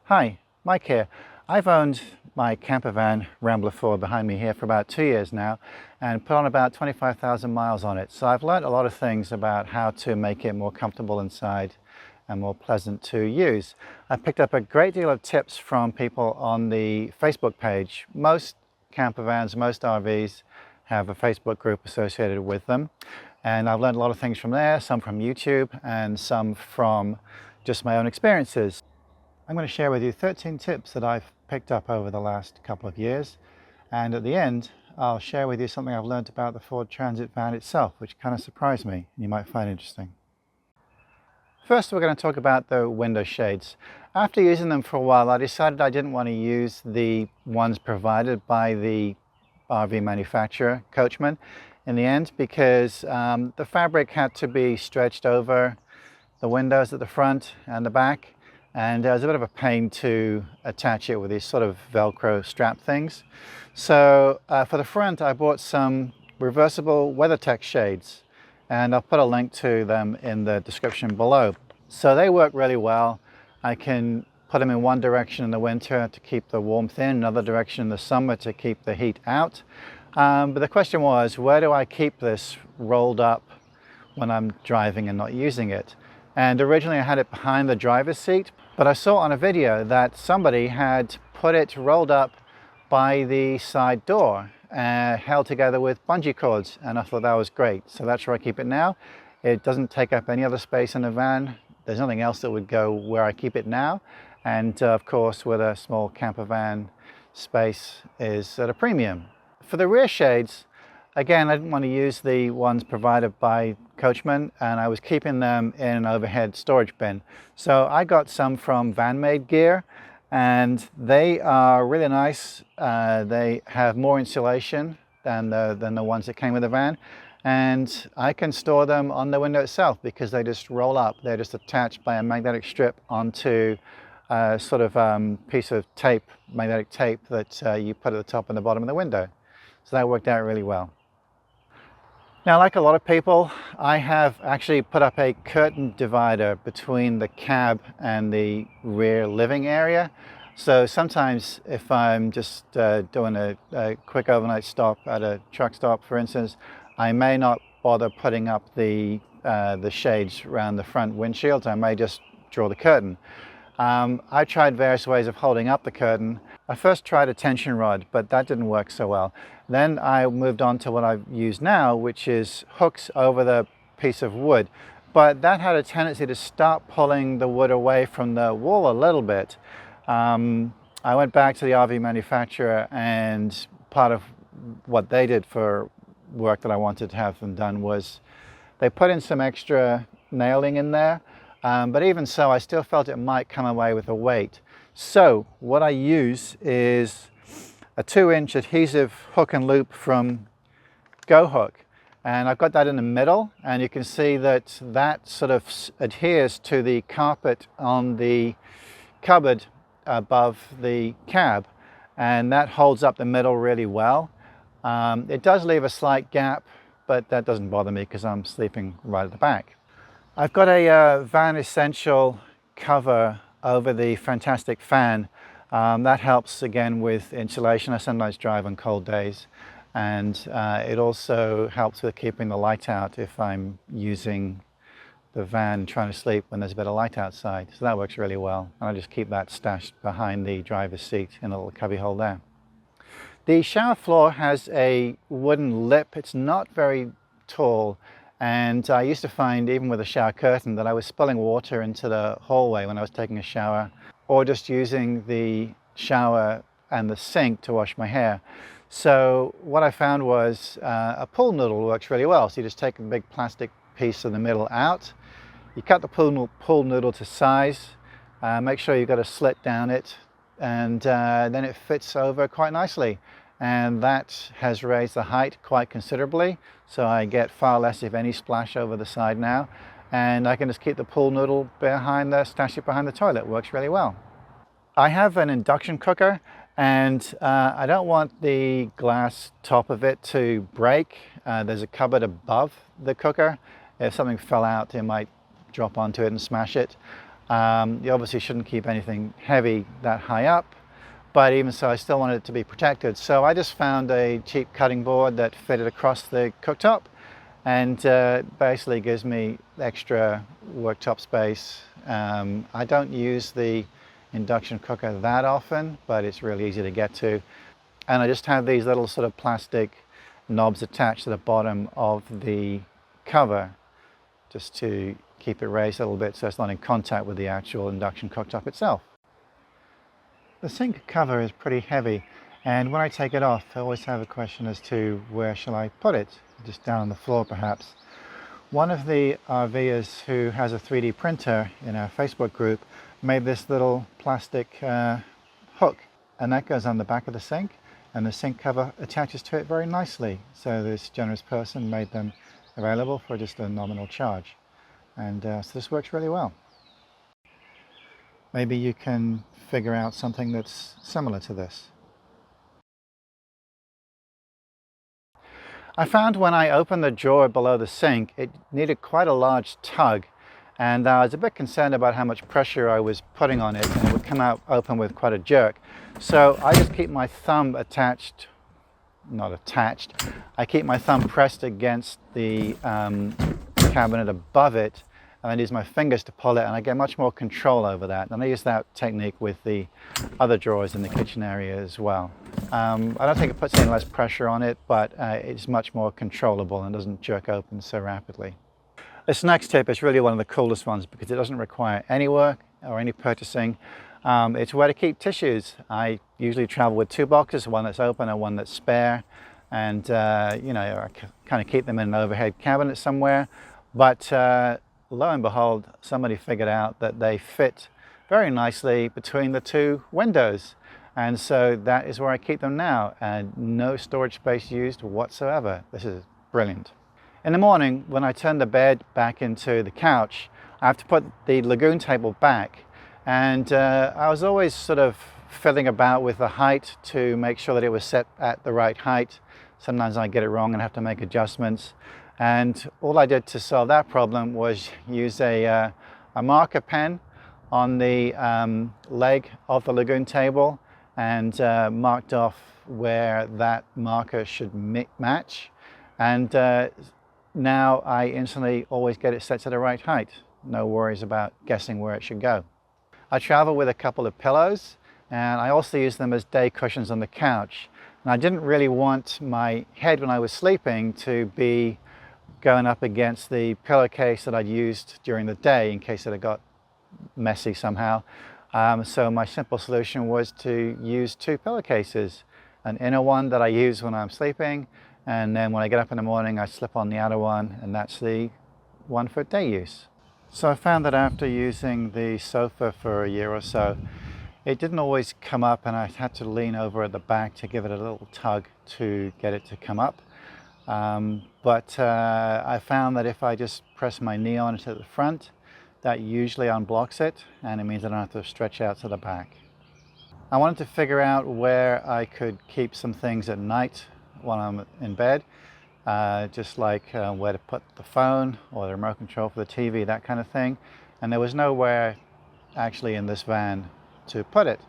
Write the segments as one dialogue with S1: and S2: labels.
S1: Hi, Mike here. I've owned my Campervan Rambler 4 behind me here for about 2 years now and put on about 25,000 miles on it. So I've learned a lot of things about how to make it more comfortable inside and more pleasant to use. I picked up a great deal of tips from people on the Facebook page. Most campervans, most RVs have a Facebook group associated with them. And I've learned a lot of things from there, some from YouTube and some from just my own experiences. I'm going to share with you 13 tips that I've picked up over the last couple of years, and at the end I'll share with you something I've learned about the Ford Transit van itself, which kind of surprised me and you might find interesting. First, we're going to talk about the window shades. After using them for a while, I decided I didn't want to use the ones provided by the RV manufacturer, Coachman, in the end, because the fabric had to be stretched over the windows at the front and the back, and it was a bit of a pain to attach it with these sort of Velcro strap things. So for the front, I bought some reversible Weathertech shades, and I'll put a link to them in the description below. So they work really well. I can put them in one direction in the winter to keep the warmth in, another direction in the summer to keep the heat out. But the question was, where do I keep this rolled up when I'm driving and not using it? And originally I had it behind the driver's seat, but I saw on a video that somebody had put it rolled up by the side door, held together with bungee cords, and I thought that was great. So that's where I keep it now. It doesn't take up any other space in the van. There's nothing else that would go where I keep it now. And of course, with a small camper van, space is at a premium. For the rear shades, again, I didn't want to use the ones provided by Coachman, and I was keeping them in an overhead storage bin. So I got some from Van Made Gear, and they are really nice. They have more insulation than the ones that came with the van, and I can store them on the window itself because they just roll up. They're just attached by a magnetic strip onto a sort of piece of tape, magnetic tape that you put at the top and the bottom of the window. So that worked out really well. Now, like a lot of people, I have actually put up a curtain divider between the cab and the rear living area. So sometimes if I'm just doing a quick overnight stop at a truck stop, for instance, I may not bother putting up the shades around the front windshields. I may just draw the curtain. I tried various ways of holding up the curtain. I first tried a tension rod, but that didn't work so well. Then I moved on to what I use now, which is hooks over the piece of wood. But that had a tendency to start pulling the wood away from the wall a little bit. I went back to the RV manufacturer, and part of what they did for work that I wanted to have them done was they put in some extra nailing in there. But even so, I still felt it might come away with a weight. So what I use is a 2-inch adhesive hook and loop from GoHook. And I've got that in the middle, and you can see that that sort of adheres to the carpet on the cupboard above the cab. And that holds up the middle really well. It does leave a slight gap, but that doesn't bother me because I'm sleeping right at the back. I've got a Van Essential cover over the Fantastic fan. That helps again with insulation. I sometimes drive on cold days, and it also helps with keeping the light out if I'm using the van trying to sleep when there's a bit of light outside. So that works really well, and I just keep that stashed behind the driver's seat in a little cubby hole there. The shower floor has a wooden lip. It's not very tall. And I used to find, even with a shower curtain, that I was spilling water into the hallway when I was taking a shower, or just using the shower and the sink to wash my hair. So what I found was a pool noodle works really well. So you just take a big plastic piece of the middle out, you cut the pool noodle to size, make sure you've got a slit down it, and then it fits over quite nicely. And that has raised the height quite considerably, so I get far less, if any, splash over the side now, and I can just keep the pool noodle stash it behind the toilet. It works really well. I have an induction cooker, and I don't want the glass top of it to break. There's a cupboard above the cooker. If something fell out, it might drop onto it and smash it. You obviously shouldn't keep anything heavy that high up, but even so, I still wanted it to be protected. So I just found a cheap cutting board that fitted across the cooktop, and basically gives me extra worktop space. I don't use the induction cooker that often, but it's really easy to get to. And I just have these little sort of plastic knobs attached to the bottom of the cover, just to keep it raised a little bit so it's not in contact with the actual induction cooktop itself. The sink cover is pretty heavy, and when I take it off, I always have a question as to where shall I put it? Just down on the floor perhaps. One of the RVers who has a 3D printer in our Facebook group made this little plastic hook, and that goes on the back of the sink, and the sink cover attaches to it very nicely. So this generous person made them available for just a nominal charge, and so this works really well. Maybe you can figure out something that's similar to this. I found when I opened the drawer below the sink, it needed quite a large tug, and I was a bit concerned about how much pressure I was putting on it, and it would come out open with quite a jerk. So I just keep my thumb attached, not attached, I keep my thumb pressed against the cabinet above it, and I use my fingers to pull it, and I get much more control over that. And I use that technique with the other drawers in the kitchen area as well. I don't think it puts any less pressure on it, but it's much more controllable and doesn't jerk open so rapidly. This next tip is really one of the coolest ones because it doesn't require any work or any purchasing. It's where to keep tissues. I usually travel with 2 boxes, one that's open and one that's spare, and you know, I kind of keep them in an overhead cabinet somewhere. But lo and behold, somebody figured out that they fit very nicely between the 2 windows. And so that is where I keep them now, and no storage space used whatsoever. This is brilliant. In the morning, when I turn the bed back into the couch, I have to put the Lagun table back. And I was always sort of fiddling about with the height to make sure that it was set at the right height. Sometimes I get it wrong and have to make adjustments. And all I did to solve that problem was use a marker pen on the leg of the Lagun table, and marked off where that marker should match. And now I instantly always get it set to the right height. No worries about guessing where it should go. I travel with a couple of pillows, and I also use them as day cushions on the couch. And I didn't really want my head when I was sleeping to be going up against the pillowcase that I'd used during the day in case it had got messy somehow. So my simple solution was to use 2 pillowcases, an inner one that I use when I'm sleeping, and then when I get up in the morning I slip on the outer one, and that's the one for day use. So I found that after using the sofa for a year or so, it didn't always come up, and I had to lean over at the back to give it a little tug to get it to come up. But I found that if I just press my knee on it at the front, that usually unblocks it, and it means I don't have to stretch out to the back. I wanted to figure out where I could keep some things at night while I'm in bed, just like where to put the phone or the remote control for the TV, that kind of thing. And there was nowhere actually in this van to put it.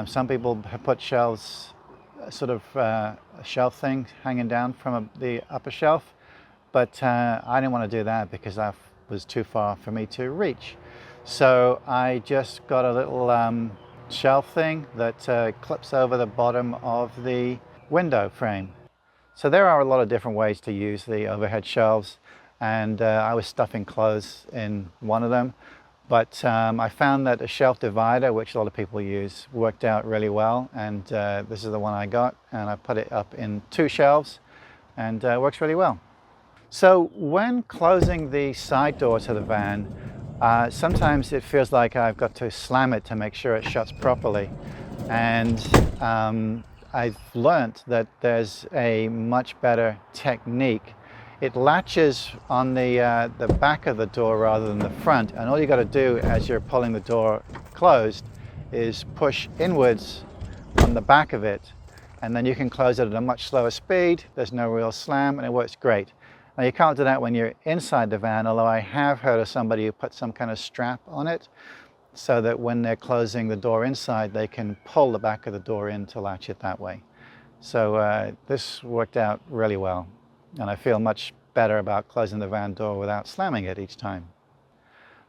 S1: Some people have put shelves, sort of a shelf thing hanging down from the upper shelf, but I didn't want to do that because that was too far for me to reach. So I just got a little shelf thing that clips over the bottom of the window frame. So there are a lot of different ways to use the overhead shelves, and I was stuffing clothes in one of them, but I found that a shelf divider, which a lot of people use, worked out really well, and this is the one I got, and I put it up in 2 shelves, and works really well. So when closing the side door to the van, sometimes it feels like I've got to slam it to make sure it shuts properly. And I've learnt that there's a much better technique. It latches on the back of the door rather than the front, and all you got to do as you're pulling the door closed is push inwards on the back of it, and then you can close it at a much slower speed. There's no real slam, and it works great. Now you can't do that when you're inside the van, although I have heard of somebody who put some kind of strap on it so that when they're closing the door inside, they can pull the back of the door in to latch it that way. So this worked out really well, and I feel much better about closing the van door without slamming it each time.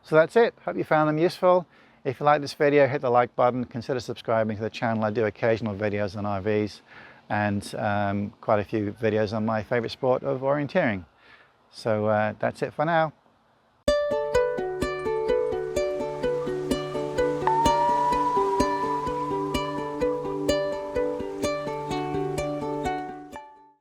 S1: So that's it. Hope you found them useful. If you like this video, hit the like button, consider subscribing to the channel. I do occasional videos on RVs and quite a few videos on my favorite sport of orienteering. So that's it for now.